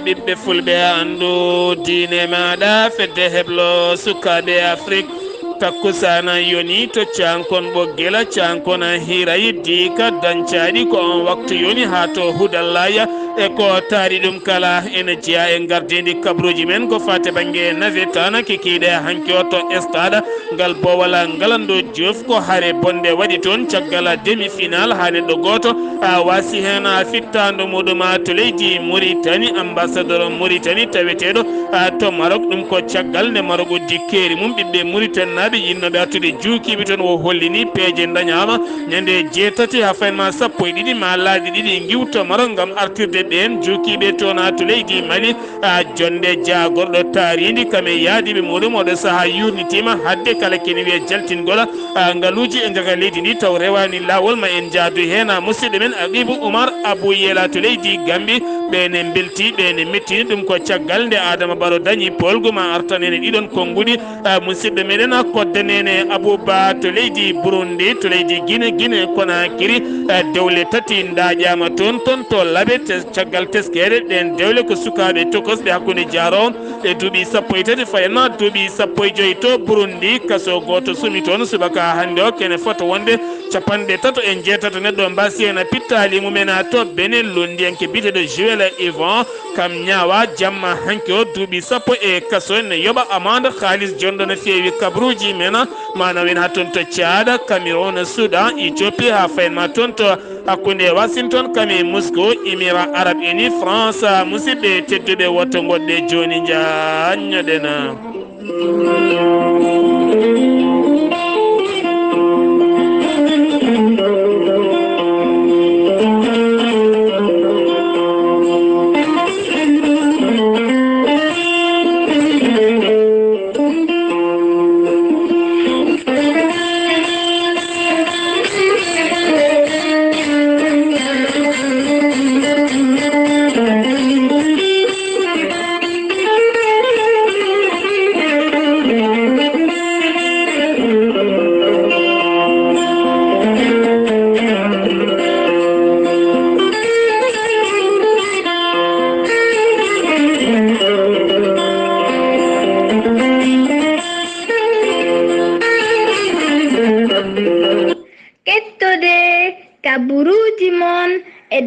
ɓiɓɓe fulɓe andu diine maɗa fedde heblo sukaɓe Afrique takkusana yoni to cankon ɓoggela cankona hira yiddi ka dancaɗi ko on waktu yoni ha to hudallaya e ko taari ɗum kala ene jeeya e gardidi kabruji men ko fate banggue navetana kikiɗe hanki o to stade ngal bowala ngalandu Diouf ko haare bonde waɗi toon caggal demi final ha neɗɗo goto wasi hen fittandu muɗum to leydi Mauritanie ambassadeur Mauritanie taweteɗo to Maroc ɗum ko caggal nde Maroc uddi keeri mum ɓiɓɓe Mauritanie naɓe yinnoɓe attude juukiɓe toon o hollini peeje dañama ñande jeetati ha faynma sappo e ɗiɗi ma laabi ɗiɗi giwto Maroc gam artirde ɓen juukiɓe toon to leydi Mali jonde jagorɗo taaridi kame yaadiɓe muɗum oɗo saaha yurnitima hadde kala kene wiye jaltingol ngaluji e jaga leydi ndi taw rewani lawol ma en jaadu hen musidɗo men Aqibou Oumar Abou Yela to leydi Gambie ɓene belti ɓene mettini ɗum ko caggal nde Adama Barrow dañi polgu ma artanene ɗiɗon konngudi musidɗo meɗen koddanene Abouba to leydi Burundi to leydi Guinée Conakry dewle tati daƴama toon to laaɓe caggal teskere ɗen dewle ko sukaɓe tokosɓe hakkude Diaron e duuɓi sappo e tati fayenma duuɓi sappo e joyyi to Burundi kaso goto sumi toon subaka hande o kene fota wonde capanɗe tato e jeetato neɗɗo mbasi hen pittali mumen to Benin londiyanke biteɗo Joël Yvon kam ñawa jamma hanki o duuɓi sappo e kaso ne yoɓa amande halis jonɗo no fewi kabruji men manam en ha toon to Tchad Cameroun Soudan Éthiopie ha fayenma toon to hakkude Washington kame Moscou Émirats Arabes Unis France musidɓe tedduɓe wotto goɗɗe joni jañoɗena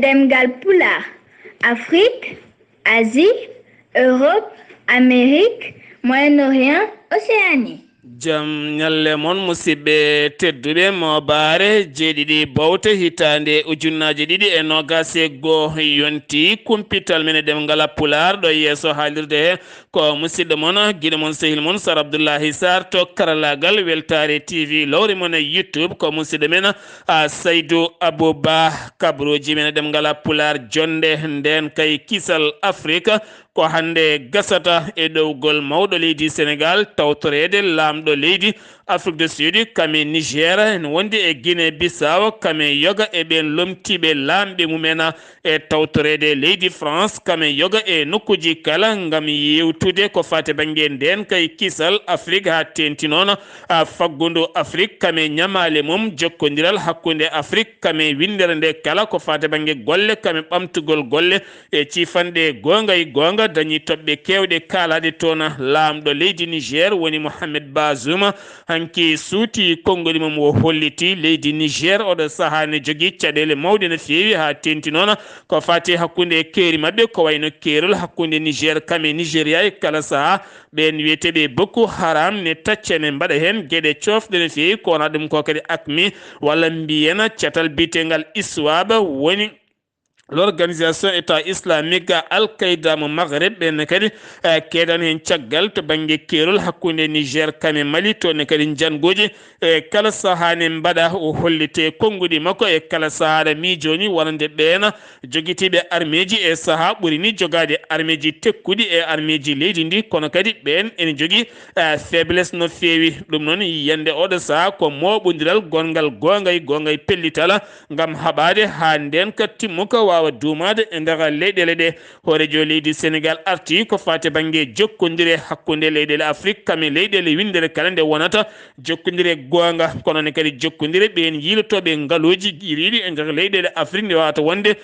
Demgal Pulaar, Afrique, Asie, Europe, Amérique, Moyen-Orient, Océanie. jam ñalle mon musidɓe tedduɓe mo baare jeeɗiɗi bawte hitande ujunnaje ɗiɗi e nogas e goho yonti kumpital men e demgal Pulaar ɗo yeeso haalirde he ko musidɗo mon guiɗo mon sehil mon Sar Abdoullahi Sarr to karallagal Weltare TV lawri mon e YouTube ko musidɗo men Saydou Abouba kabruji men e demgal Pulaar jonde nden kay kisal Afrique ko hande gasata e ɗowgol mawɗo leydi Sénégal tawtorede lamɗo leydi Afrique du Sud kame Niger en wondi e Guinée Bissau kame yoga e ɓen lomtiɓe lamɓe mumen e tawtorede leydi France kame yoga e nokkuji kala gam yewtude ko fate banggue nden kay kisal Afrique ha tenti noon faggudu Afrique kame ñamale mum jokkodiral hakkude Afrique kame windere nde kala ko fate banggue golle kame ɓamtugol golle e cifanɗe gonga e gonga dañi toɓɓe kewɗe kalaɗe toon lamɗo leydi Niger woni Mohamed Bazoum hanki suuti konngoli mum o holliti leydi Niger oɗo saaha ne jogui caɗele mawɗe no fewi ha tenti noon ko fati hakkude e keeri mabɓe ko wayno keerol hakkude Niger kame Nigéria e kala saaha ɓen wiyeteɓe Boko Haram ne tacca ne mbaɗa hen gueɗe cofɗe no fewi kowona ɗum ko kadi AQMI walla mbiyena catal bitegal ISWAB woni l'organisation état islamique Al-Qaïda mo Maghreb ɓen kadi keeɗan hen caggal to banggue keerol hakkude Niger kame Mali to ne kadi jangoji e kala saaha ne mbaɗa o hollite konngudi makko e kala saaha miijoni wonande ɓeena joguitiɓe armeji e saaha ɓuuri ni jogade armeji tekkuɗi e armeji leydi ndi kono kadi ɓen ene jogui faiblesse no fewi ɗum noon yiyande oɗo saaha ko moɓodiral gongal gonga e pellital gam haɓade ha nden ka timmuka wawa wawa dumade e nder leyɗele ɗe horejo leydi Sénégal arti ko fate banggue jokkodire hakkude leyɗele Afrique kame leyɗele windere kala nde wonata jokkodire gonga kono ne kadi jokkodire ɓen yilotoɓe ngaaluji iriɗi e nder leyɗele Afrique nde wawata wonde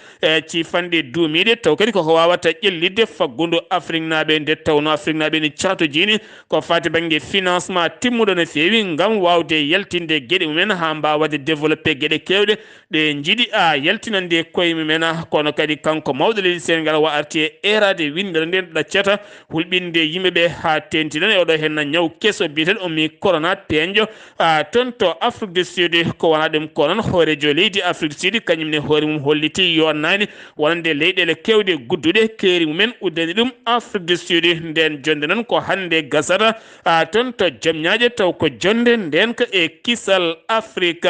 cifande duumiɗe taw kadi koko wawata ƴellidde faggudu Afrique naɓe nde tawno Afrique naɓe ne catojini ko fate banggue financement timmuɗo no fewi ngam wawde yaltinde gueɗe mumen ha mbawade développé gueɗe kewɗe ɗe jiiɗi yaltinande koye mumen kono kadi kanko mawɗo leydi Sénégal wa arti e erade windere nden ɗaccata hulɓinde yimɓeɓe ha tentinan e oɗo henna ñaw kesso biyeteɗo omi corona peñƴo toon to Afrique du Sud ko wona ɗum ko noon hoorejo leydi Afrique du Sud kañumne hoore mum holliti yonnani wonande leyɗele kewɗe gudduɗe keeri mumen uddani ɗum Afrique du Sud nden jonde noon ko hande gasata toon to jamñaƴe taw ko jonde nden ka e kisal Afrique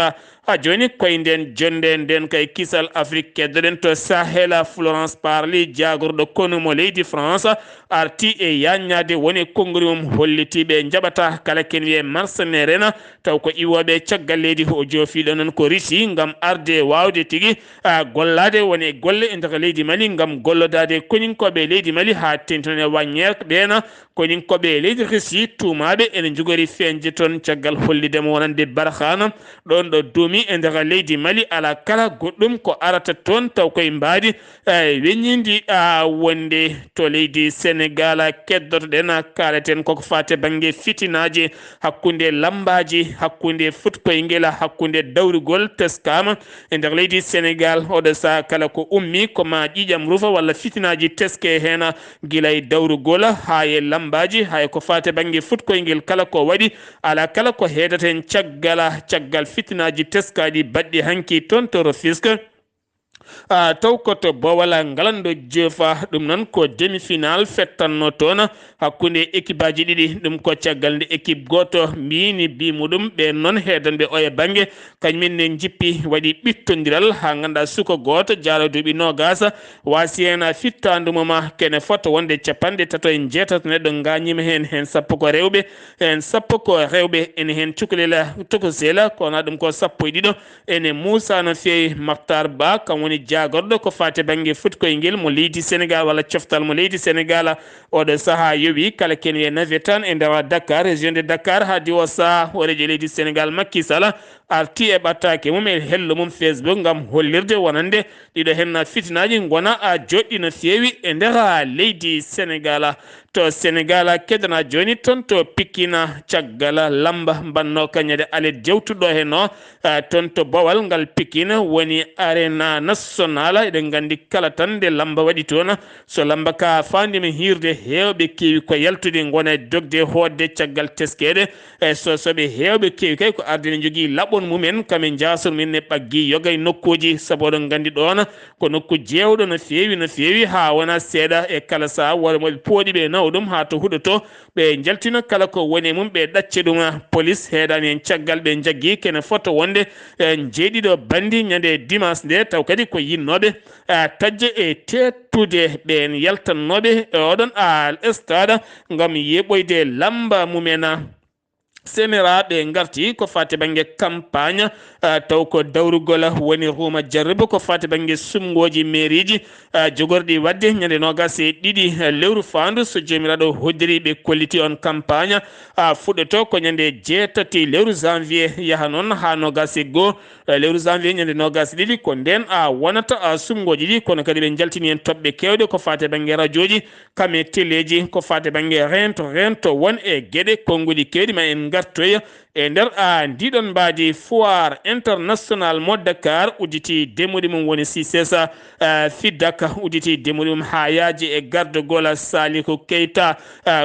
joni koye nden jonde nden kay kisal Afrique keddoɗen to Sahel Florence Parly jagorɗo konumo leydi France arti e yaññade woni konnguri mum hollitiɓe jaɓata kala ken wiye mercenaire en taw ko iwoɓe caggal leydi o joofiɗo noon ko Russie ngam arde wawde tigui gollade woni golle e nder leydi Mali ngam gollodade koninkoɓe leydi Mali ha tentone waññek ɓena koninkoɓe leydi Russie tumaɓe ene jogori feñje toon caggal hollidemo wonande Barkhane ɗon ɗo duumi e nder leydi Mali ala kala goɗɗum ko arata toon taw koye mbaadi weññidi wonde to leydi Sénégal keddotoɗen kaleten koko fate banggue fitinaji hakkude lambaji hakkude futkoyngel hakkude dawrugol teskama e nder leydi Sénégal oɗo sa kala ko ummi koma ƴiƴam rufa walla fitinaji teske hen guila e dawrugol ha e lambaji hay ko fate banggue futkoyngel kala ko waɗi ala kala ko heedaten caggal fitinaji teskaɗi baɗɗi hanki toon to Rufisque taw koto bowala ngalando jeefa ɗum noon ko demi final fettanno toon hakkude équipe aji ɗiɗi ɗum ko caggal nde équipe goto mbini bimuɗum ɓe noon heedanɓe oye banggue kañumen ne jippi waɗi ɓittodiral ha ganduɗa suka goto jaaro duuɓi nogas wasi hen fittandumoma kene fota wonde capanɗe tato e jeetato neɗɗo gañima hen sappo ko rewɓe hen sappo ko rewɓe ene hen cukalel tokosela kowona ɗum ko sappo e ɗiɗo ene Moussa no fewi Maktar Ba kam woni jagorɗo ko fate banggue futkoyngel mo leydi Sénégal walla coftal mo leydi Sénégal oɗo saaha yowi kala ken wiye navetan e nder Dakar région de Dakar haadi o saaha horejo leydi Sénégal Macky Sall arti e ɓattake mum e hello mum Facebook ngam hollirde wonande ɗiɗo henna fitinaji gona joɗɗi no fewi e nder leydi Sénégal to Sénégal kedana joni toon to Pikine caggal lamba banno kañade ale jewtuɗo hen o toon to Bawal ngal Pikine woni arena national eɗen gandi kala tan nde lamba waɗi toon so lamba ka fandima hirde hewɓe kewi ko yaltude gona dogde hodde caggal teskede so soɓe hewɓe kewi kay ko arde ne jogui laɓon mumen kamen jason min ne ɓaggi yoga e nokkuji saabu oɗon gandi ɗon ko nokku jewɗo no fewi ha wona seeɗa e kala saha wala moɓe pooɗi ɓe nawa ɗum ha to huɗoto ɓe jaltina kala ko woni mum ɓe ɗacce ɗum police heeɗani hen caggal ɓe jaggui kene foto wonde jeeɗiɗo bandi ñande dimanche nde taw kadi ko yinnoɓe tajje e tettude ɓen yaltannoɓe oɗon stade gam yeɓoyde lamba mumena seneraɓe garti ko fate banggue campagne taw ko dawrugol woni Rouma Jarriba ko fate banggue sumgoji mairie ji jogorɗi wadde ñande nogas e ɗiɗi lewru fandu so jomiraɗo hoddiri ɓe kolliti on campagne fuɗɗoto ko ñande jeetati lewru janvier yaaha noon ha nogas e goho lewru janvier ñande nogas ɗiɗi ko nden wonata sumgoji ɗi kono kadi ɓe jaltini hen toɓɓe kewɗe ko fate banggue radio ji kame téléji ko fate banggue rento won e gueɗe konguɗi kewɗi ma en gartoya e nder ndiɗon mbadi foire international mo Dakar udditi demuɗi mum woni Cissessa Fiddaka udditi demuɗi mum ha yaaji e gardegol Saliko Keita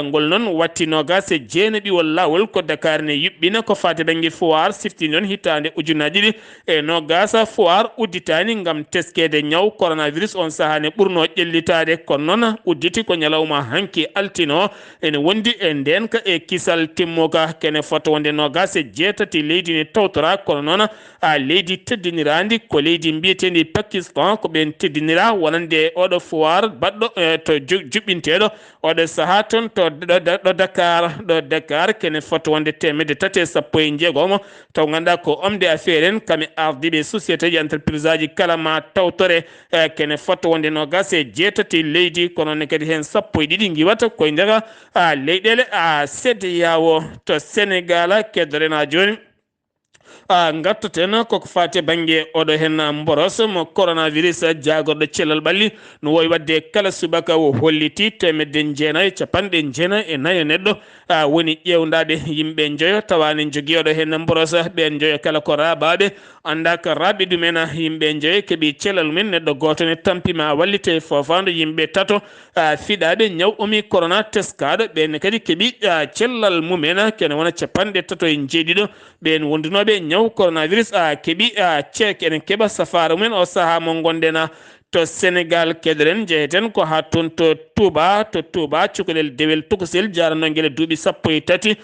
ngol noon watti nogas e jeenaɓiwol lawol ko Dakar ne yuɓɓina ko fate banggue foire siftini noon hitande ujunaji ɗiɗi e nogas foire udditani gam teskede ñaw coronavirus on saaha ne ɓurno ƴellitade kono noon udditi ko ñalawma hanki altino ene wondi e ndenka e kisal timmuka ken kene foto wonde nogas e jeetati leydi ne tawtora kono noon leydi teddinirandi ko leydi mbiyetendi Pakistan ko ɓen teddinira wonande oɗo foire baɗɗo to juɓɓinteɗo oɗo saaha toon to ɗo Dakar kene foto wonde 316 taw ganduɗa ko homme d'affaires en kame ardiɓe société ji entreprise aji kala ma tawtore kene foto wonde nogas e jeetati leydi kono ne kadi hen 12 giwata koye nder leyɗele CEDEAO to Sénégal keddorena joni gartoten koko fate banggue oɗo hen mboros mo coronavirus jagorɗo cellal ɓalli no wowi wadde kala subaka o holliti 994 neɗɗo woni ƴewdaɓe yimɓe joyo tawani jogui oɗo hen mboros ɓen joyo kala ko rabaɓe anda ko raɓi ɗumen yimɓe joyo keeɓi cellal mumen neɗɗo goto ne tampima wallite fofando yimɓe tato fiɗaɓe ñaw umi corona teskaɗo ɓen kadi keeɓi cellal mumen kene wona 37 ɓen wondunoɓe ñaw coronavirus keeɓi ceek enen keeɓa safara mumen o saaha mo gondena to Sénégal kedoren jeeyeten ko ha toon to Touba cukalel dewel tukusel jaranogel duuɓi 13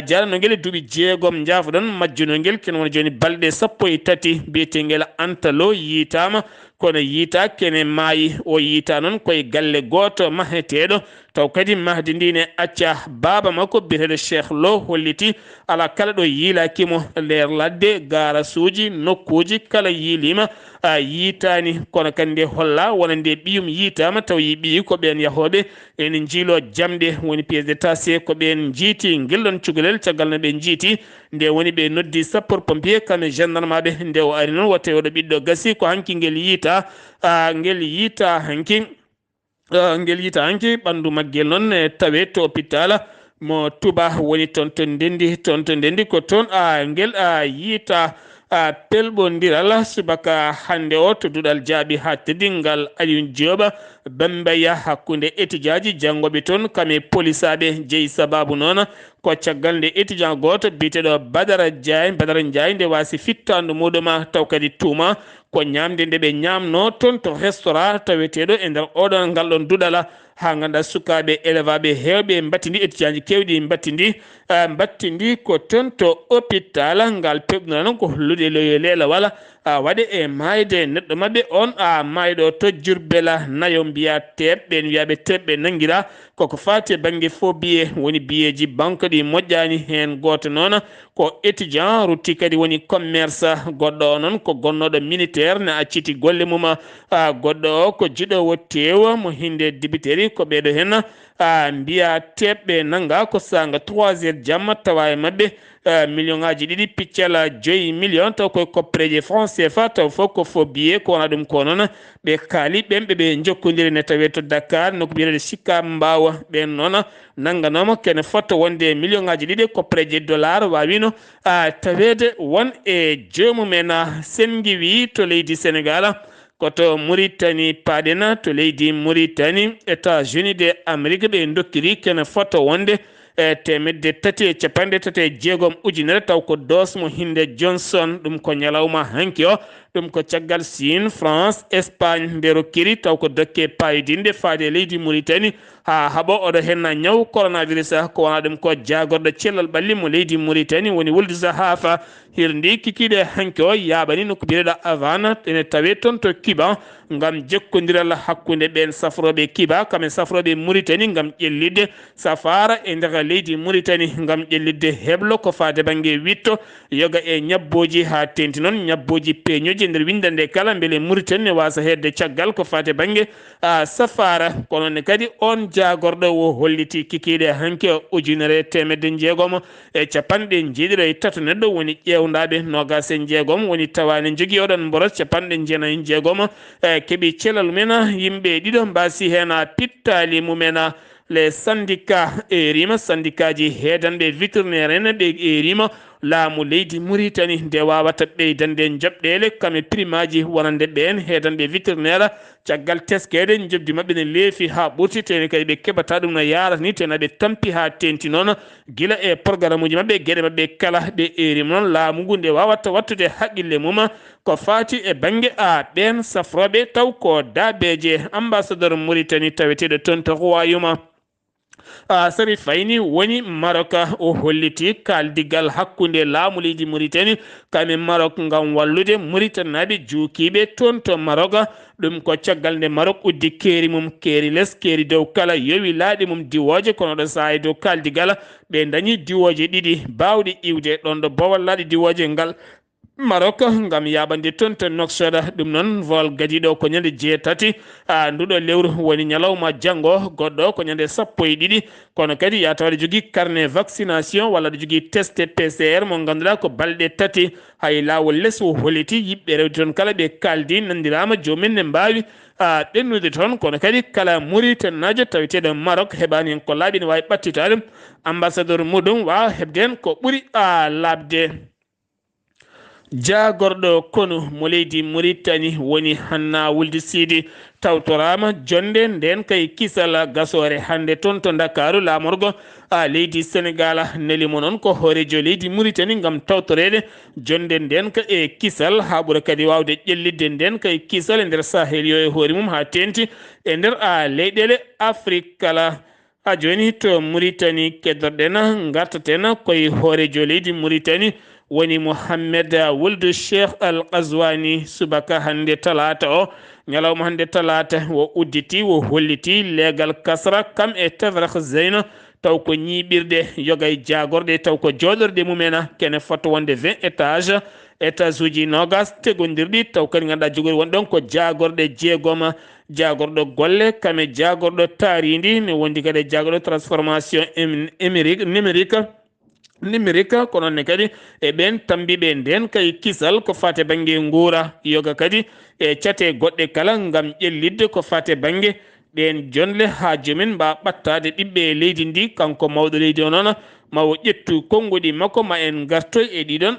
jaranogel duuɓi 6 jaafoɗon majjunogel ken wona joni balɗe 13 biyetegel antalo yitama kono yiita kene maayi o yiita noon koye galle goto maheteɗo taw kadi mahdi ndi ne acca baba makko biyeteɗo Cheikh Lo holliti ala kala ɗo yiilakimo nder ladde garasuji nokkuji kala yiilima yiitani kono kandi holla wonande ɓiyum yiitama taw yi ɓiyi ko ɓen yahoɓe en jiilo jamde woni pièce détachée ko ɓen jiiti guellon cukalel caggal no ɓe jiiti nde woni ɓe noddi sapeur pompier kamɓe gendarme aɓe nde o ari noon watte oɗo ɓiɗɗo gasi ko hanki ngel yiita hanki ɓandu maggel noon tawe to hôpital mo Touba woni toon to ndendi ko toon ngel yiita pelɓodiral subaka hande o to duɗal jaaɓi ha teddingal Aliou Dioba Bambaya hakkude étudiaji janggoɓe toon kame polisaɓe jeeyi sababu noon ko caggal nde étudiant goto biteɗo Badara Ndiaye nde wasi fittandu muɗum taw kadi tuuma ko ñamde nde ɓe ñamno toon to restaurant taweteɗo e nder oɗon ngal ɗon duɗala ha ganduɗa sukaɓe élevaɓe hewɓe mbattidi étudiant ji kewɗi mbattidi ko toon to hôpital ngal pebɗuna noon ko hollude leela wala waɗe e mayde neɗɗo mabɓe on mayɗo to Diourbel nayo mbiya teɓɓe wiyaɓe teɓɓe nanguira koko fati banggue fo biye woni biyeji banque ɗi moƴƴani hen goto noon ko étudiant rutti kadi woni commerce goɗɗo o noon ko gonnoɗo militaire ne acciti golle mum goɗɗo o ko jiɗowo tewa mo hinde dibiteri ko ɓeɗo hen mbiya teɓɓe nanga ko sanga 3 jamma tawa e mabɓe million ngaji ɗiɗi piccal 5 million taw koye koppareje franc CFA taw fof ko fo biye ko wona ɗum ko noon ɓe kaali ɓenɓe ɓe jokkodiri ne tawe to Dakar noko mbiyete Sicap Mbao ɓen noon nanganoma kene fotta wonde million ngaji ɗiɗi koppareje dollar wawino tawede won e jomumen sen giwi to leydi Sénégal koto Mauritanie paɗena to leydi Mauritanie États-Unis de Amérique ɓe dokkiri kene fotta wonde 336 taw ko dos mo hinde Johnson ɗum ko ñalawma hanki o ɗum ko caggal Chine France Espagne nde rokkiri taw ko dokke payidinde faade leydi Mauritanie ha haɓo oɗo henna ñaw coronavirus ko wona ɗum ko jagorɗo cellal ɓalli mo leydi Mauritanie woni wulde sahafa hirndi kikiɗe hanki o yaɓani nokko biyeɗa Havane ene tawe toon to Cuba ngam jekkodiral hakkude ɓen safroɓe Cuba kamen safroɓe Mauritanie ngam ƴellidde safara e nder leydi Mauritanie ngam ƴellidde heblo ko fade banggue witto yoga e ñabboji ha tenti noon ñabboji peñoji nder windande kala beele Mauritanie ne wasa hedde caggal ko fate banggue safara kono ne kadi on jagorɗo o holliti kikiɗe hanki 1653 neɗɗo woni ƴewdaɓe 26 woni tawani jogui oɗon mboros 96 keeɓi celal mumen yimɓe ɗiɗo mbasi hen pittali mumen les syndicats erima syndicat ji heedanɓe vétérinaire en ɓe erima laamu leydi Mauritanie nde wawata ɓeydande joɓɗele kame primaji wonande ɓen heedanɓe vétérinaire caggal teskede jobdi mabɓe ne leefi ha ɓurti tene kadi ɓe keɓata ɗum no yarata ni tena ɓe tampi ha tenti noon guila e programme uji mabɓe gueɗe mabɓe kala ɓe erima noon laamu ngu nde wawata wattude haqqille mum ko fati e banggue ɓen safroɓe taw ko dabeje ambassadeur Mauritanie taweteɗo toon to royaume sari fayni woni maroka o holliti kaldigal hakkunde laamu leydi Mauritanie kame Marok ngam wallude Mauritanaɓe juukiɓe toon to Maroka ɗum ko caggal nde Marok uddi keeri mum keeri les keeri dow kala yowi laaɗi mum diwoje kono ɗo saaha dow kaldigal ɓe dañi diwoje ɗiɗi bawɗi iwde ɗon ɗo bowal laaɗi diwoje ngal Marok ngam yaɓande toon to Nouakchott ɗum noon vol gadiɗo ko ñande jeetati nduɗo lewru woni ñalawma janggo goɗɗo ko ñande 12 kono kadi ya tawde jogui carnet vaccination walla ɗo jogui test PCR mo ganduɗa ko balɗe tati hay lawol less o holliti yimɓe rewde toon kala ɓe kaldi nandirama jomumen ne mbawi ɗennude toon kono kadi kala Mauritanajo taweteɗo Marok heɓani hen ko laaɓi ne wawi ɓattitade ambassadeur muɗum wawa hebde hen ko ɓuuri labde jagorɗo kono mo leydi Mauritanie woni Hanna Wuld Sidi tawtorama jonde nden kay kisal gasore hande toon to Dakaru lamorgo leydi Sénégal nelimo noon ko hoorejo leydi Mauritanie ngam tawtorede jonde nden ka e kisal ha ɓuura kadi wawde ƴellidde nden kay kisal e nder Sahel yo e hoore mum ha tenti e nder leyɗele Afrique kala joni to Mauritanie keddorɗen gartaten koye hoorejo leydi Mauritanie woni Mohammed Wuld Cheikh Al Qazwani subaka hande talata o ñalawma hande talata wo udditi wo holliti legal kasra kam e Tavrak Zeyna taw ko ñiɓirde yogay jagorde taw ko joɗorde mumena kene foto wonde 20 étage uji nogas tegodirɗi taw kadi ganduɗa jogori won ɗon ko jagorde jeegoma jagorɗo golle kame jagorɗo taaridi ne wondi kadi jagorɗo transformation numérique kono ne kadi e ɓen tambiɓe nden kay kisal ko fate banggue nguura yoga kadi e cate goɗɗe kala ngam ƴellidde ko fate banggue ɓen jonle ha jomin mba ɓattade ɓiɓɓe leydi ndi kanko mawɗo leydi o noon mawo ƴettu konguɗi makko ma en gartoy e ɗiɗon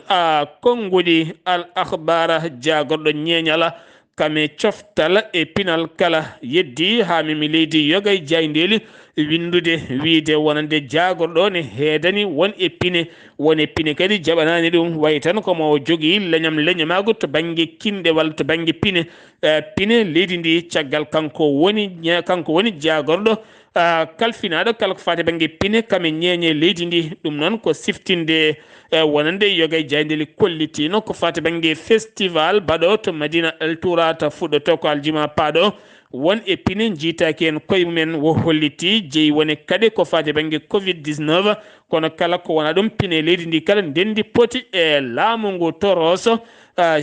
konguɗi al akhbara jagorɗo ñeñala kame coftal e pinal kala yeddi ha mimi leydi yogay jayndeli windude wiide wonande jagorɗo ne heedani won e pine kadi jaɓanani ɗum way tan komo jogui leñamago to banggue kinde walla to banggue pine leydi ndi caggal kanko woni jagorɗo kalfinaɗo kala ko fate banggue pine kame ñeñe leydi ndi ɗum noon ko siftinde wonande yogay jaydeli kollitino ko fate banggue festival baɗo to Madina El Tourata fuɗɗoto ko aljuma paaɗo won e pine jiitaki en koye mumen wo holliti jeeyi woni kadi ko fate banggue covid-19 kono kala ko wona ɗum pine leydi ndi kala ndendi poti e laamu ngu toroso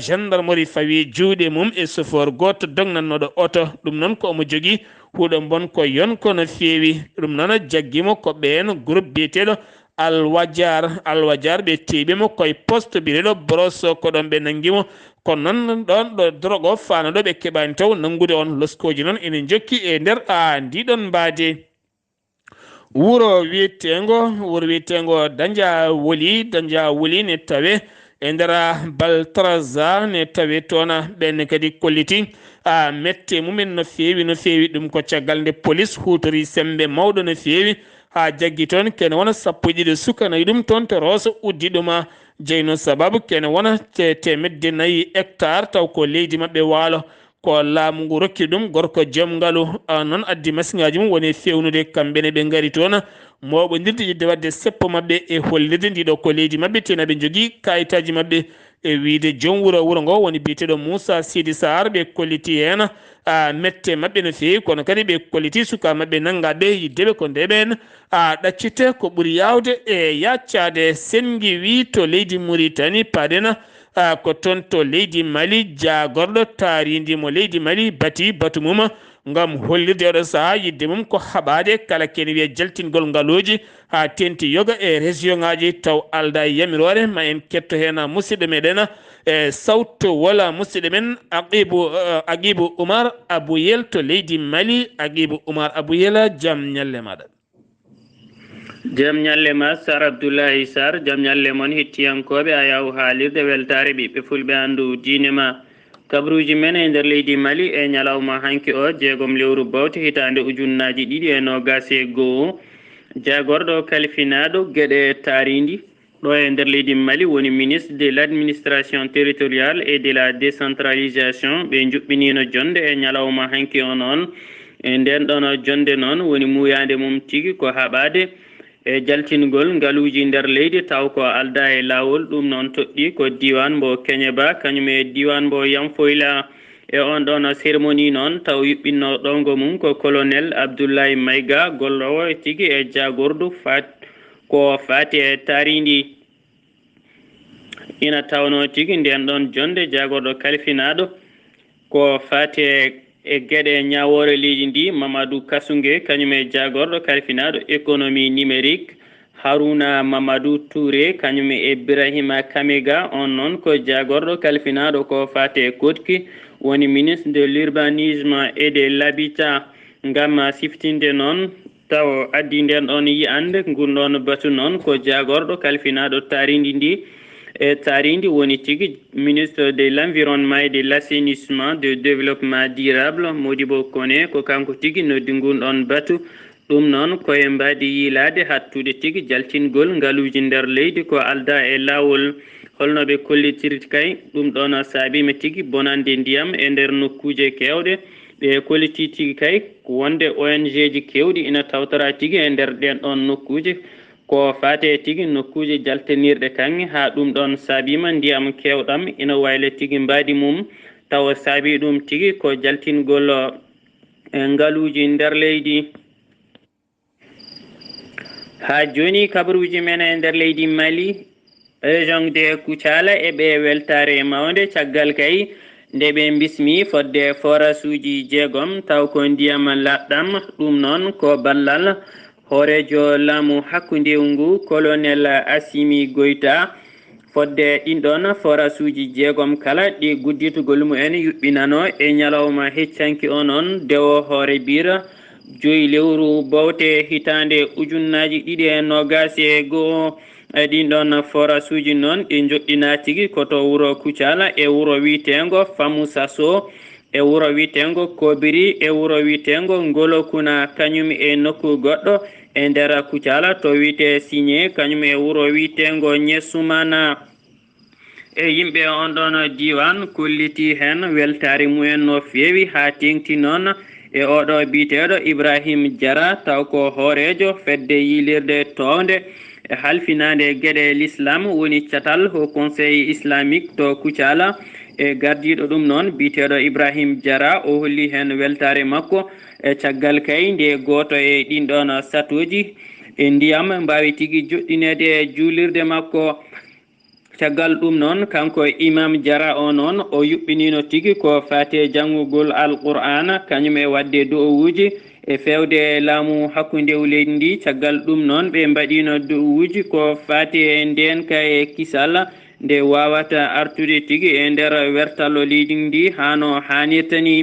gendarmerie fawi juuɗe mum e chauffeur goto dognannoɗo oto ɗum noon ko omo jogui huuɗo bon ko yonko no feewi ɗum noon jagguimo ko ɓen groupe biyeteɗo alwajar ɓe teɓimo koye poste bireɗo brosse ko ɗon ɓe nanguimo kono noon ɗon ɗo drogue o fano ɗo ɓe keɓani taw nangude on loskoji noon ene jokki e nder ndiɗon mbade wuro wiyetengo danja woli ne tawe e nder Baltraza ne tawe toon ɓenne kadi kolliti mette mumen no feewi ɗum ko caggal nde police hutori sembe mawɗo no feewi ha jaggi toon kene wona 12 sukanayi ɗum toon to Rosso uddi ɗuma jeyno sababu kene wona 4 hectare taw ko leydi mabɓe waalo ko laamu ngu rokki ɗum gorko joom ngalu noon addi masiŋaji mum woni fewnude kamɓene ɓe ngari toon moɓodirde yidde wadde seppo mabɓe e hollirde ndiɗo ko leydi mabɓe tena ɓe jogui kayitaji mabɓe e wiide joom wuro ngo woni biyeteɗo Moussa Sidi Sar ɓe kolliti hen mette mabɓe no feewi kono kadi ɓe kolliti suka mabɓe nangaɓe yiddeɓe ko ndeɓen ɗaccite ko ɓuuri yawde e yaccade sengi wi to leydi Mauritanie padena ko toon to leydi Mali jagorɗo taaridi mo leydi Mali batu mum ngam hollirde oɗo saaha yidde mum ko haɓade kala kene wiye jaltingol ngaluji ha tenti yoga e région ngaji taw alda yamirore ma en ketto hen musidɗo meɗen e sawto wala musidɗo men Agibou Oumar Abouyel to leydi Mali. Agibou Oumar Abouyel jaam ñalle maɗa. jaam ñalle ma Sar Abdoulaye Sarr jaam ñalle moon hettiyankoɓe a yaw haalirde weltare ɓiɓɓe fulɓe andu diine ma kabruji men e nder leydi Mali e ñalawma hanki o 6 lewru bawte hitande ujunnaji 2 jagorɗo kalfinaɗo gueɗe taaridi ɗo e nder leydi Mali woni ministre de l'administration territoriale et de la décentralisation ɓe juɓɓinino jonde e ñalawma hanki o noon e nden ɗon jonde noon woni muyande mum tigi ko haɓade e jaltingol ngaluji nder leydi taw ko alda e lawol ɗum noon toɗɗi ko diwan mbo Keñeba kañum e diwan mbo Yamfoyla e on ɗon cérémonie noon taw yuɓɓinno ɗongo mum ko colonel Abdoulaye Mayga gollowo tigi e jagordu ko fati e tarindi ina tawno tigi nden ɗon jonde jagorɗo kalfinaɗo ko fati e gueɗe ñawore leydi ndi Mamadou Kassungue kañum e jagorɗo kalfinaɗo économie numérique Harouna Mamadou Touré kañum e Ibrahima Kamega on noon ko jagorɗo kalfinaɗo ko fati e Kotki woni ministre de l'urbanisme et de l'habitat ngam siftinde noon taw addi nden ɗon yiyande gunɗon batu noon ko jagorɗo kalfinaɗo tarindi ndi e tarindi woni tigi ministre de l'environnement et de l'assainissement de développement durable Modibo Kone ko kanko tigi noddi gunɗon batu ɗum noon koye mbadi yilade hattude tigi jaltingol ngaluji nder leydi ko alda e lawol holno ɓe kollitirti kay ɗum ɗon saabima tigi bonande ndiyam e nder nokkuje kewɗe ɓe kolliti tigi kay wonde ONG ji kewɗi ina tawtora tigi e nder ɗen ɗon nokkuje ko fate tigi nokkuje jaltinirɗe kanŋe ha ɗum ɗon saabima ndiyam kewɗam ina wayla tigi mbadi mum tawa saabi ɗum tigi ko jaltingol ngaluji nder leydi. Ha joni kabaruji men e nder leydi Mali région de Koutiala eɓe weltare mawde caggal kay nde ɓe bismi fodde forage uji 6 taw ko ndiyam laɗɗam ɗum noon ko ballal horejo laamu hakkunde ngu colonel Assimi Goïta fodde ɗin ɗon forage uji 6 kala ɗi gudditugol mumen yuɓɓinano e ñalawma heccanki o noon dewo hoore bira 5 lewru bawte hitande ujunnaji 2021 ɗin ɗon forage uji noon ɗi joɗɗina tigi koto wuro Koutiala e wuro witengo Famousasso e wuro witengo Kobiri e wuro witengo Ngolokuna kañum e nokku goɗɗo e nder Koutiala to wite Signé kañum e wuro witengo Ñessumana e yimɓe on ɗon diwan kolliti hen weltare mumen no feewi ha tengti noon e oɗo biteɗo Ibrahim Diara taw ko hoorejo fedde yilirde towde e halfinade gueɗe l'islam woni catal ho conseil islamique to Koutiala e gardiɗo ɗum noon biteɗo Ibrahim Diara o holli hen weltare makko e caggal kay nde goto e ɗin ɗon satoji e ndiyam mbawi tigui joɗɗinede e juulirde makko caggal ɗum noon kanko imam Diara o noon o yuɓɓinino tigui ko fate janggugol alqur'ana kañum e wadde du'owuji e fewde laamu hakkunde leydi ndi caggal ɗum noon ɓe mbaɗino du'owuji ko fate e nden kay kisal nde wawata artude tigui e nder wertalo leydi ndi hano hannirta ni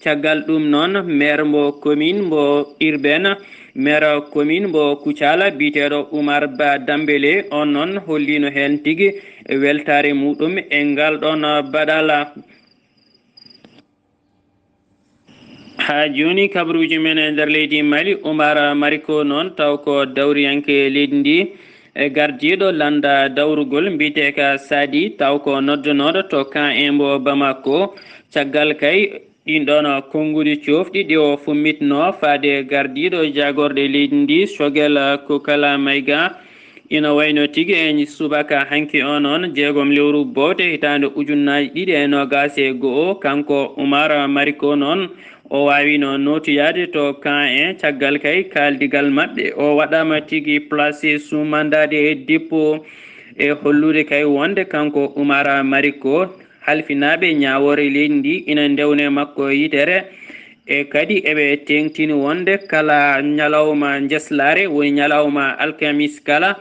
caggal ɗum noon maire mbo commune mbo urbaine maire commune mbo Koutiala biteɗo Oumar Ba Dambélé on noon hollino hen tigui weltare muɗum e ngal ɗon baɗala. Ha joni kabaruji men e nder leydi Mali Oumar Mariko noon taw ko dawriyanke leydi ndi e gardiɗo landa dawrugol mbiteka Sadi taw ko noddonoɗo to camp mbo Bamako caggal kay ɗin ɗon konngudi cofɗi ɗi o fummitno faade gardiɗo jagorɗe leydi ndi Choguel Kokala Mayga ina wayno tigui e subaka hanki o noon 6 lewru bowte hitande ujunnaji 2021 kanko Oumar Mariko noon o wawino notuyade to camp caggal kay kaldigal mabɓe o waɗama tigui placé sous mandat de dépôt e hollude kay wonde kanko Oumar Mariko halfinaɓe ñawore leydi ndi ina ndewne makko yitere e kadi eɓe tengtini wonde kala ñalawma jeslare woni ñalawma alkamis kala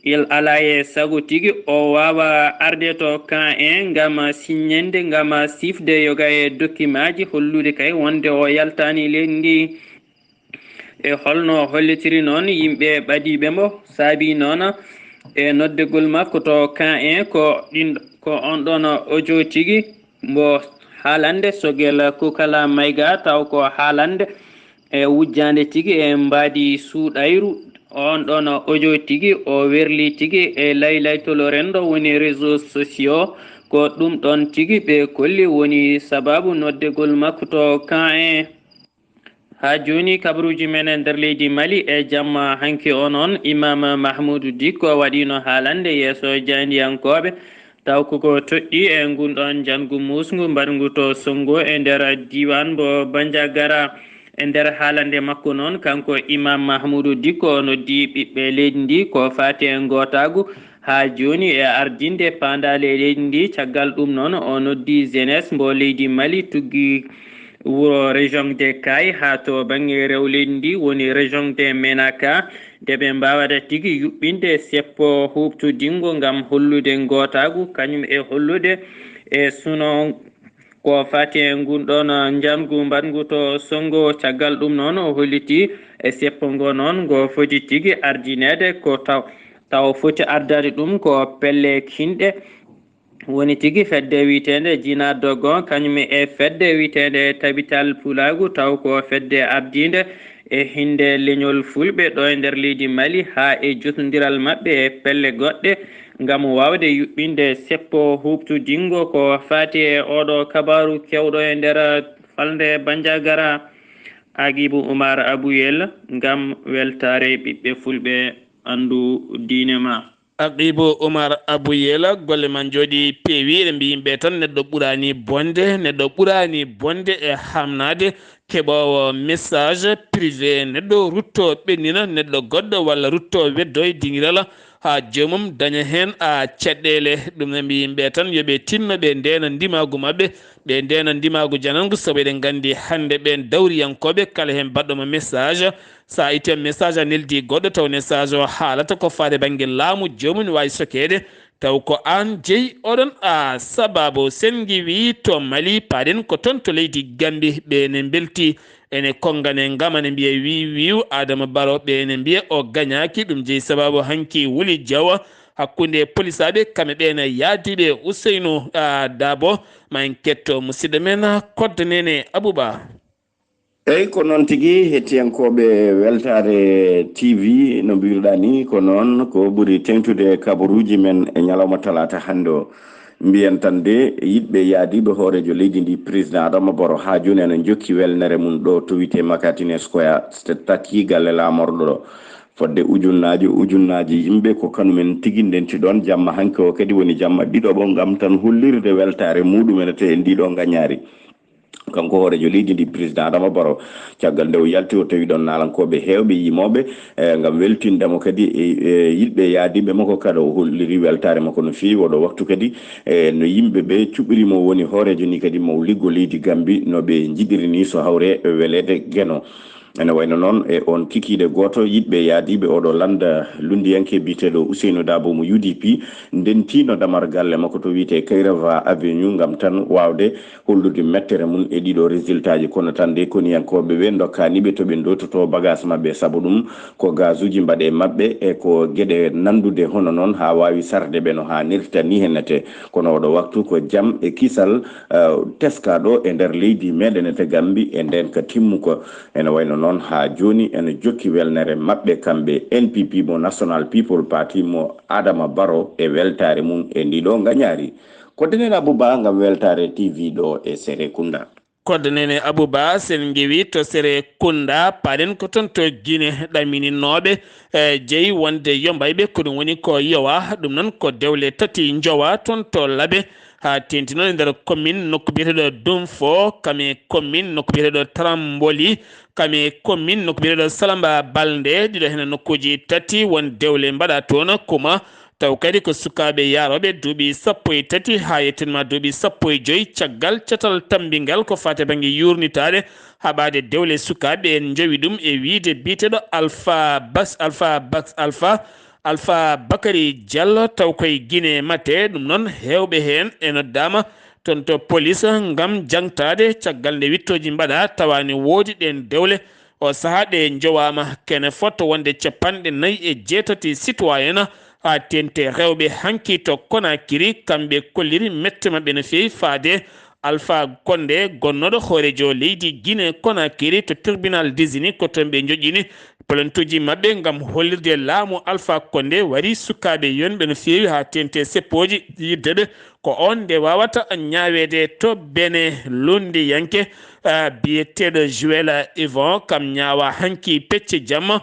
il ala e sago tigui o wawa arde to camp ngam signende ngam sifde yoga e document ji hollude kay wonde o yaltani leydi ndi e holno hollitiri noon yimɓe ɓadiɓe mo saabi noon e noddegol makko to camp ko on ɗon audio tigui mbo haalande Choguel Kokala Mayga taw ko haalande e wujjande tigui e mbadi suuɗayru on ɗon audio tigui o werli tigui e laylaytol rendo woni réseaux sociaux ko ɗum ɗon tigui ɓe kolli woni sababu noddegol makko to camp ha joni kabruji men e nder leydi Mali e jamma hanki onon Imam Mahmoudou Dicko waɗino haalande yeeso jandiyankoɓe taw koko toɗɗi e ngunɗon jangu musgu mbaɗngu to Songo e nder diwan mbo Bandiagara. e nder haalande makko noon kanko Imam Mahmoudou Dicko noddi ɓiɓɓe leydi ndi ko fati e gotagu ha joni e ardinde pandale leydi ndi caggal ɗum noon o noddi jeunesse mbo leydi Mali tuggi wuro région de Kay ha to banggue rewleydi ndi woni région de Menaka nde ɓe mbawata tigui yuɓɓinde seppo huɓtudingo gam hollude gotagu kañum e hollude e suno ko fati e ngunɗon jangu mbaɗngu to Songo. caggal ɗum noon o holliti e seppo ngo noon ngo foti tigui ardinede ko taw foti ardade ɗum ko pelle kinɗe woni tigui fedde witende Djina Dogon kañum e fedde witende Tabital Pulagu taw ko fedde ardinde e hinde leñol fulɓe ɗo e nder leydi Mali ha e jotodiral mabɓe e pelle goɗɗe gam wawde yuɓɓinde seppo huɓtudingo ko fati e oɗo kabaru kewɗo e nder falde Bandiagara. Agibou Oumar Abouyel gam weltare ɓiɓɓe fulɓe andu diine ma. Agibou Oumar Abouyel golle man jooɗi peewi eɗen mbi yimɓe tan neɗɗo ɓurani bonde e hamnade keɓowo message privé neɗɗo rutto ɓennina neɗɗo goɗɗo walla rutto weddo e dingiral ha jomum daña hen caɗɗele ɗum ne mbi yimɓe tan yoɓe tinno ɓe ndena ndimagu mabɓe ɓe ndena ndimagu janangu saabu eɗen gandi hande ɓen dawriyankoɓe kala hen baɗɗomo message sa itte message a neldi goɗɗo taw message o haalata ko faade banggue laamu jomum ne wawi sokede taw ko an jeeyi oɗon sababu sen giwi to Mali paɗen ko toon to leydi Gambie ɓe belti ene kongane gamane mbiye wiw Adama Barrow ɓe ne mbiya o gañaki ɗum jeeyi sababu hanki Wuli Diawa hakkude police aɓe kamɓe ɓene yaadiɓe Ousseynou Dabo ma en ketto musidɗo men kodde nene Abouba. eyyi ko noon tigui hettiyankoɓe weltare TV no mbiruɗa ni ko noon ko ɓuuri tengtude kabaruji men e ñalawma talata hande o mbiyen tan de yiɗɓe yaadiɓe hoorejo leydi ndi président Adama Barrow ha joni ene jokki welnere mum ɗo to wiyete Makatine Square tati galle lamorɗo ɗo fodde ujunnaji yimɓe ko kañumen tigui ndenti ɗon jamma hanke o kadi woni jamma ɗiɗoɓo gam tan hollirde weltare muɗumen te e ndiɗo gañari kanko hoorejo leydi ndi président Adama Barrow caggal nde o yalti o tawi ɗon nalankoɓe hewɓe yimoɓe gam weltindemo kadi yiɗɓe yaadiɓe makko kada o holliri weltare makko no fewi oɗo waktu kadi no yimɓeɓe cuɓirimo woni hoorejo ni kadi mo liggo leydi Gambie no ɓe jiɗiri ni so hawre welede gueno ene wayno noon e on kikiɗe goto yiɗɓe yaadiɓe oɗo landa lundiyanke biteɗo Ousseynou Dabo mo UDP ndentino damar galle makko to wiyete Kayrava Avenue gam tan wawde hollude mettere mum e ɗiɗo résultat ji kono tan de koniyankoɓe ɓe dokkaniɓe to ɓe dototo bagage mabɓe saabu ɗum ko gaz uji mbaɗe mabɓe e ko gueɗe nandude hono noon ha wawi sarde ɓe no hannirta ni hennete kono oɗo waktu ko jaam e kisal teskaɗo e nder leydi meɗen te Gambie e nden ka timmu ko ene wayno noon ha joni ene jokki welnere mabɓe kamɓe NPP mo National People Party mo Adama Barrow e weltare mum e ndiɗo gañari kodde nene Abouba gam weltare TV ɗo e Serekunda. kodde nene Abouba sen jeewi to Serekunda paɗen ko toon to Guinée ɗamininoɓe jeeyi wonde yombayɓe ko ɗum woni ko yowa ɗum noon ko dewle tati jowa toon to laaɓe ha tenti noon e nder commune nokku biyeteɗo Dumfo kame commune nokku biyeteɗo Tramboli kame commune nokku biyeteɗo Salamba Balde ɗiɗo hen nokkuji tati won dewle mbaɗa toon kuma taw kadi ko sukaɓe yaroɓe duuɓi 13 ha yettinma duuɓi 15 caggal catal tambingal ko fate banggue yurnitade haɓade dewle sukaɓe en jowi ɗum e wiide biteɗo Alpha Bakary Diallo taw koye Guinée mate ɗum noon hewɓe hen e noddama toon to police gam jangtade caggal nde wittoji mbaɗa tawani woodi ɗen dewle o saaha ɗe jowama kene fotto wonde 49 citoyen ha tente rewɓe hanki to Conakry kamɓe kolliri mette mabɓe no fewi faade Alpha Condé gonnoɗo hoorejo leydi Guinée Conakry to tribunal désigné ko toon ɓe joƴƴini polentuji mabbe ngam hollirde laamu Alpha Condé wari sukabe yonbe no feewi ha tente seppoji yiddebe ko on de wawata nyaawede to bene lundi yanke biyeteɗo Joël Yvon kam nyaawa hanki pecce jamma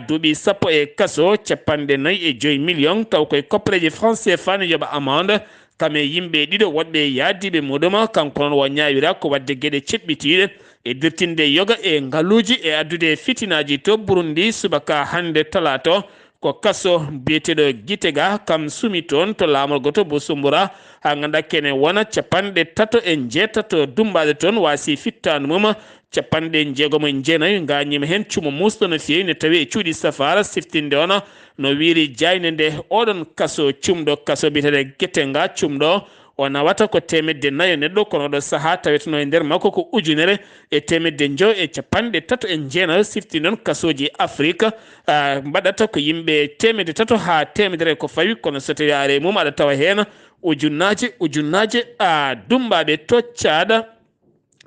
duuɓi sappo e kaso 45 million taw koye koppareji franc CFA ne yoɓa amende kame yimɓe ɗiɗo woɗɓe yaadiɓe muɗuma kanko noon wo ñaawira ko wadde gueɗe ceɓɓitiɗe e dirtinde yoga e ngaluji e addude fitinaji to Burundi subaka hande talata ko kaso biyeteɗo Gitega kam sumi toon to laamol goto bo Sumbura ha ganda kene wona 37 dumbaɗe toon wasi fittanu mum 69 gañima hen cumo musɗo no fewi ne tawi e cuuɗi safara siftinde ona no wiiri jayne nde oɗon kaso cumɗo kaso biyeteɗe Gitega cumɗo o nawata ko 400 neɗɗo kono ɗo saaha taweteno e nder makko ko 1,939 sifti noon kasoji Afrique mbaɗata ko yimɓe 300 ha 100 ko fawi kono so tawi are mum aɗa tawa hen ujunnaje dumbaɓe to caada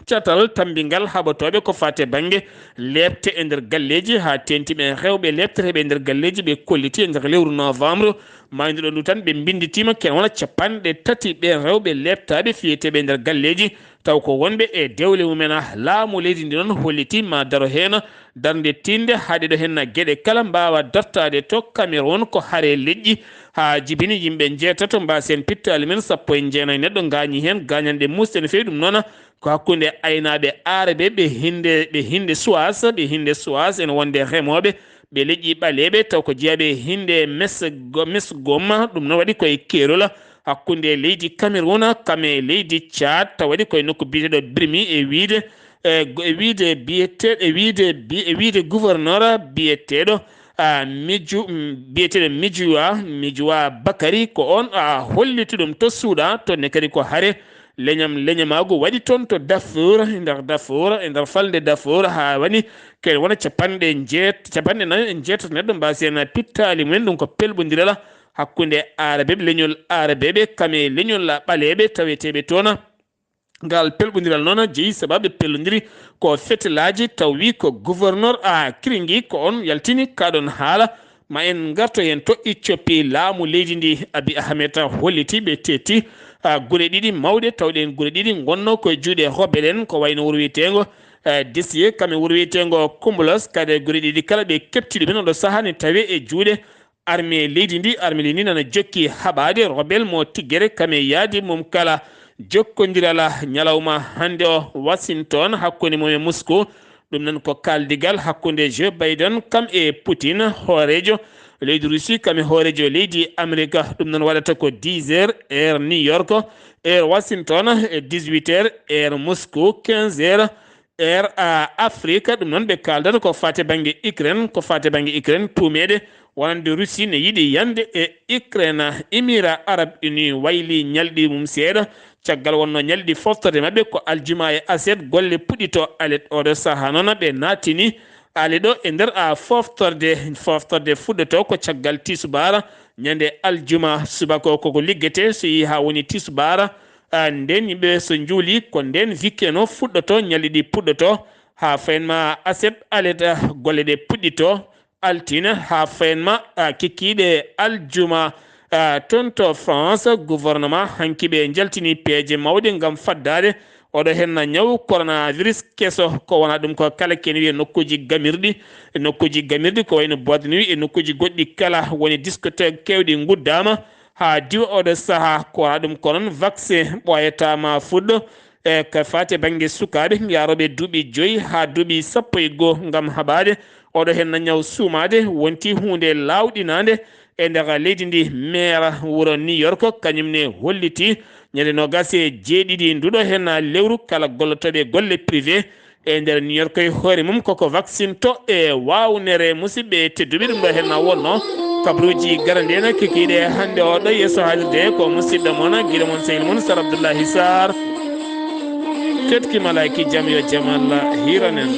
catal tambingal haɓatoɓe ko fate banggue lebte e nder galleji ha tentiɓe rewɓe lebteteɓe e nder galleji ɓe kolliti e nder lewru novembre mayduɗo ndu tan ɓe binditima ken wona 30 ɓe rewɓe lebtaɓe fiyeteɓe e nder galleji taw ko wonɓe e dewle mumen laamu leydi ndi noon holliti ma daro hen darde tinde haaɗi ɗo hen gueɗe kala mbawa dartade to Cameroun ko haare leƴƴi ha jibini yimɓe jeetato mbasen pittali men 19 neɗɗo gañi hen gañanɗe musde no fewi ɗum noon ko hakkude aynaɓe arabe ɓe hinde Suwas ene wonde remoɓe ɓe leƴƴi ɓaleɓe taw ko jeeyaɓe hinde mes gomma ɗum noon waɗi koye Kerola hakkude leydi Cameroun kame leydi Tchad taw waɗi koye nokku biyeteɗo Brimi e wiide gouverneur biyeteɗo Mijoua Bakary ko on holliti ɗum to Soudan to ne kadi ko haare leñamago waɗi toon to Darfour e nder falde Darfour ha wani kene wona 49 neɗɗo mbasen pittali mumen ɗum ko pelɓodirala hakkude arabeɓe leñol arabeɓe kame leñol ɓaleɓe taweteɓe toon ngal pelɓodiral noon jeeyi sababu pellodiri ko fetelaji taw wi ko gouverneur Kiringui ko on yaltini kaɗon haala ma en garto hen to Éthiopie laamu leydi ndi Abiy Ahmed holliti ɓe tetti guure ɗiɗi mawɗe tawɗen guure ɗiɗi gonno koye juuɗe hoɓɓeɗen ko wayno wuuro wiyetengo Desiye kame wuuro wiyetengo Kumbulos kade guure ɗiɗi kala ɓe keptiɗo ɓen oɗo saaha ne tawi e juuɗe armée leydi ndi armée ndi nana jokki haɓade rebel mo tiggere kame yaadi mum kala jokkodirala ñalawma hande o Washington hakkude mum e Moscou ɗum nan ko kaldigal hakkude Joe Biden kam e Putin hoorejo leydi Russie kam e hoorejo leydi Amérique ɗum nan waɗata ko 10h heure New York heure Washington e 18h heure Moscou 15h heure Afrique ɗum noon ɓe kaldata ko fate banggue Ukraine tumeɗe wonande Russie ne yiiɗi yande e Ukraine Émirats Arabes Unis wayli ñalɗi mum seeɗa caggal wonno ñalɗi foftorde mabɓe ko aljuma e aset golle puɗɗito alet oɗo saaha noon ɓe natini ale ɗo e nder foftorde fuɗɗoto ko caggal tisubara ñande aljuma subako koko liggete so yi ha woni tisubara nden yimɓe so juuli ko nden wikkeno fuɗɗoto ñalɗi ɗi puɗɗoto ha fayenma aset alet golle ɗe puɗɗito altine ha fayenma kikkiɗe aljuma toon to France gouvernement hankiɓe jaltini peeje mawɗe gam faddade oɗo henna ñaw coronavirus keso ko wona ɗum ko kala kene wiye nokkuji gamirɗi ko wayno boîte de nuit e nokkuji goɗɗi kala woni discothèque kewɗi guddama ha diwa oɗo saaha ko wona ɗum ko noon vaccin ɓoyatama fuɗɗo e ko fate banggue sukaɓe yaroɓe duuɓi 5 ha duuɓi 11 gam haɓade oɗo henna ñaw suumade wonti hunde lawɗinade e nder leydi ndi maire wuuro New York kañumne holliti ñande 27 nduɗo hen lewru kala gollotoɓe golle privé e nder New York e hoore mum koko vaccine to e wawnere musidɓe tedduɓe ɗum ɗo hen wonno kabruji garandi en kikiɗe hande oɗo yesso haalirde ko musidɗo moon guiɗo moon sehil moon Sar Abdoullahi Sarr tetki malaki jaam yo jaam Allah hiranen